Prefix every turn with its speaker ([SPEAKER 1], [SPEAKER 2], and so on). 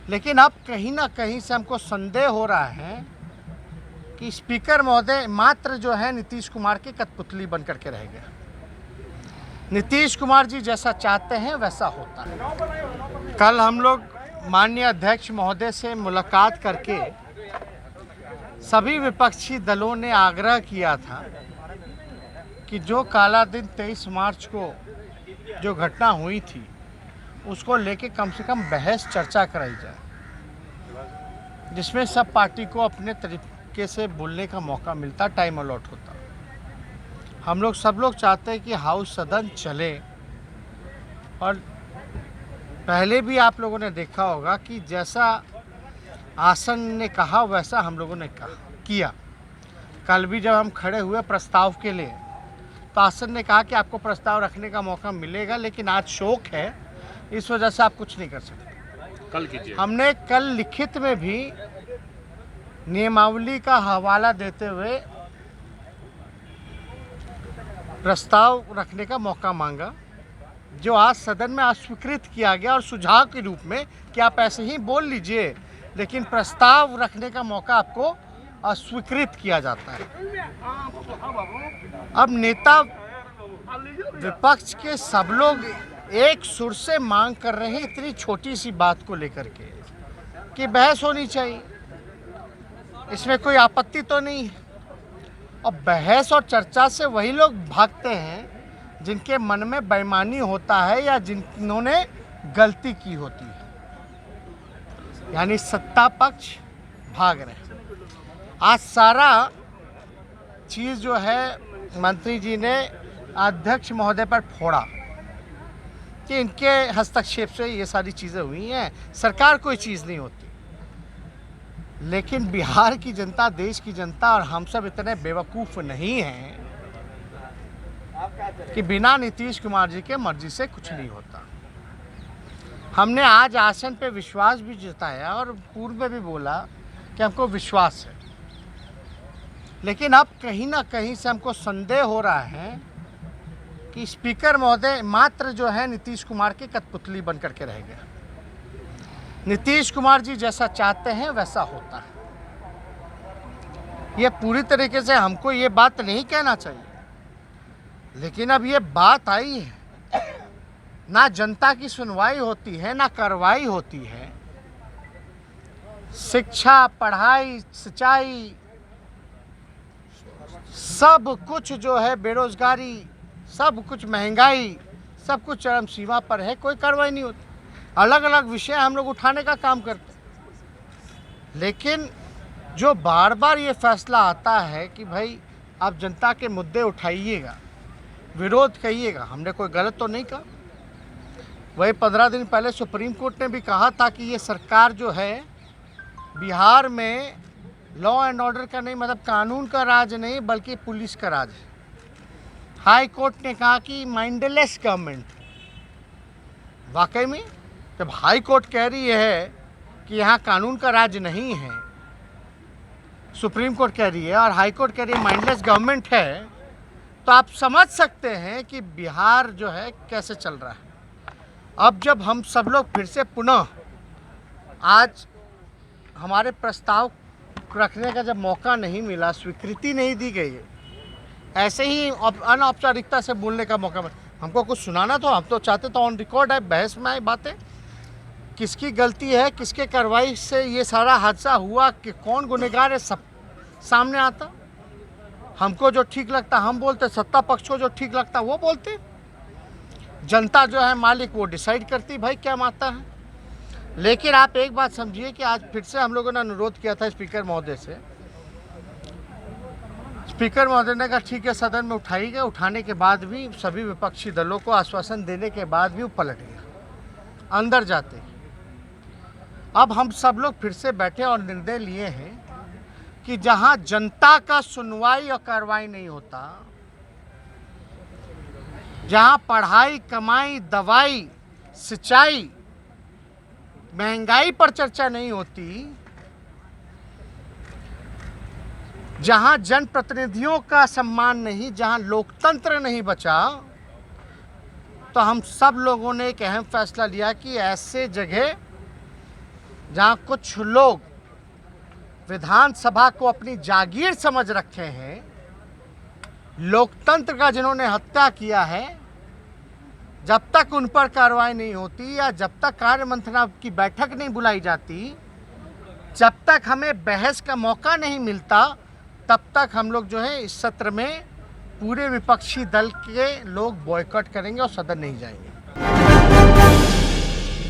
[SPEAKER 1] लेकिन अब कहीं ना कहीं से हमको संदेह हो रहा है कि स्पीकर महोदय मात्र जो है नीतीश कुमार की कठपुतली बन करके रह गया। नीतीश कुमार जी जैसा चाहते हैं वैसा होता है। कल हम लोग माननीय अध्यक्ष महोदय से मुलाकात करके सभी विपक्षी दलों ने आग्रह किया था कि जो काला दिन 23 मार्च को जो घटना हुई थी उसको लेके कम से कम बहस चर्चा कराई जाए, जिसमें सब पार्टी को अपने तरीके से बोलने का मौका मिलता, टाइम अलॉट होता। हम लोग सब लोग चाहते हैं कि हाउस सदन चले, और पहले भी आप लोगों ने देखा होगा कि जैसा आसन ने कहा वैसा हम लोगों ने किया। कल भी जब हम खड़े हुए प्रस्ताव के लिए तो आसन ने कहा कि आपको प्रस्ताव रखने का मौका मिलेगा, लेकिन आज शोक है, इस वजह से आप कुछ नहीं कर सकते।
[SPEAKER 2] कल कीजिए।
[SPEAKER 1] हमने कल लिखित में भी नियमावली का हवाला देते हुए प्रस्ताव रखने का मौका मांगा, जो आज सदन में अस्वीकृत किया गया, और सुझाव के रूप में कि आप ऐसे ही बोल लीजिए, लेकिन प्रस्ताव रखने का मौका आपको अस्वीकृत किया जाता है। अब नेता विपक्ष के सब लोग एक सुर से मांग कर रहे हैं इतनी छोटी सी बात को लेकर के कि बहस होनी चाहिए, इसमें कोई आपत्ति तो नहीं है। और बहस और चर्चा से वही लोग भागते हैं जिनके मन में बेईमानी होता है या जिन्होंने गलती की होती है, यानी सत्ता पक्ष भाग रहे हैं। आज सारा चीज़ जो है मंत्री जी ने अध्यक्ष महोदय पर फोड़ा कि इनके हस्तक्षेप से ये सारी चीज़ें हुई हैं, सरकार कोई चीज़ नहीं होती। लेकिन बिहार की जनता, देश की जनता और हम सब इतने बेवकूफ़ नहीं हैं कि बिना नीतीश कुमार जी के मर्जी से कुछ नहीं होता। हमने आज आसन पे विश्वास भी जताया और पूर्व में भी बोला कि हमको विश्वास है, लेकिन अब कहीं ना कहीं से हमको संदेह हो रहा है कि स्पीकर महोदय मात्र जो है नीतीश कुमार की कठपुतली बन करके रह गया। नीतीश कुमार जी जैसा चाहते हैं वैसा होता है। ये पूरी तरीके से हमको ये बात नहीं कहना चाहिए, लेकिन अब ये बात आई है, ना जनता की सुनवाई होती है ना कार्रवाई होती है। शिक्षा, पढ़ाई, सिंचाई, सब कुछ जो है, बेरोजगारी, सब कुछ महंगाई, सब कुछ चरम सीमा पर है, कोई कार्रवाई नहीं होती। अलग अलग विषय हम लोग उठाने का काम करते हैं, लेकिन जो बार बार ये फैसला आता है कि भाई आप जनता के मुद्दे उठाइएगा, विरोध कहिएगा, हमने कोई गलत तो नहीं कहा। वही 15 दिन पहले सुप्रीम कोर्ट ने भी कहा था कि ये सरकार जो है बिहार में लॉ एंड ऑर्डर का नहीं, मतलब कानून का राज नहीं बल्कि पुलिस का राज है। हाई कोर्ट ने कहा कि माइंडलेस गवर्नमेंट। वाकई में जब हाई कोर्ट कह रही है कि यहाँ कानून का राज नहीं है, सुप्रीम कोर्ट कह रही है और हाई कोर्ट कह रही है माइंडलेस गवर्नमेंट है, तो आप समझ सकते हैं कि बिहार जो है कैसे चल रहा है। अब जब हम सब लोग फिर से पुनः आज हमारे प्रस्ताव रखने का जब मौका नहीं मिला, स्वीकृति नहीं दी गई, ऐसे ही अनौपचारिकता से बोलने का मौका मिला, हमको कुछ सुनाना तो हम तो चाहते तो ऑन रिकॉर्ड है, बहस में आए बातें, किसकी गलती है, किसके कार्रवाई से ये सारा हादसा हुआ, कि कौन गुनहगार है, सब सामने आता। हमको जो ठीक लगता हम बोलते, सत्ता पक्ष को जो ठीक लगता वो बोलते, जनता जो है मालिक वो डिसाइड करती भाई क्या माता है। लेकिन आप एक बात समझिए कि आज फिर से हम लोगों ने अनुरोध किया था स्पीकर महोदय से, स्पीकर महोदय ने कहा ठीक है सदन में उठाई गई, उठाने के बाद भी सभी विपक्षी दलों को आश्वासन देने के बाद भी वो पलट गया अंदर जाते। अब हम सब लोग फिर से बैठे और निर्णय लिए हैं कि जहां जनता का सुनवाई और कार्रवाई नहीं होता, जहां पढ़ाई, कमाई, दवाई, सिंचाई, महंगाई पर चर्चा नहीं होती, जहां जनप्रतिनिधियों का सम्मान नहीं, जहां लोकतंत्र नहीं बचा, तो हम सब लोगों ने एक अहम फैसला लिया कि ऐसे जगह जहां कुछ लोग विधानसभा को अपनी जागीर समझ रखे हैं, लोकतंत्र का जिन्होंने हत्या किया है, जब तक उन पर कार्रवाई नहीं होती या जब तक कार्य मंत्रणा की बैठक नहीं बुलाई जाती, जब तक हमें बहस का मौका नहीं मिलता, तब तक हम लोग जो है इस सत्र में पूरे विपक्षी दल के लोग बॉयकॉट करेंगे और सदन नहीं जाएंगे।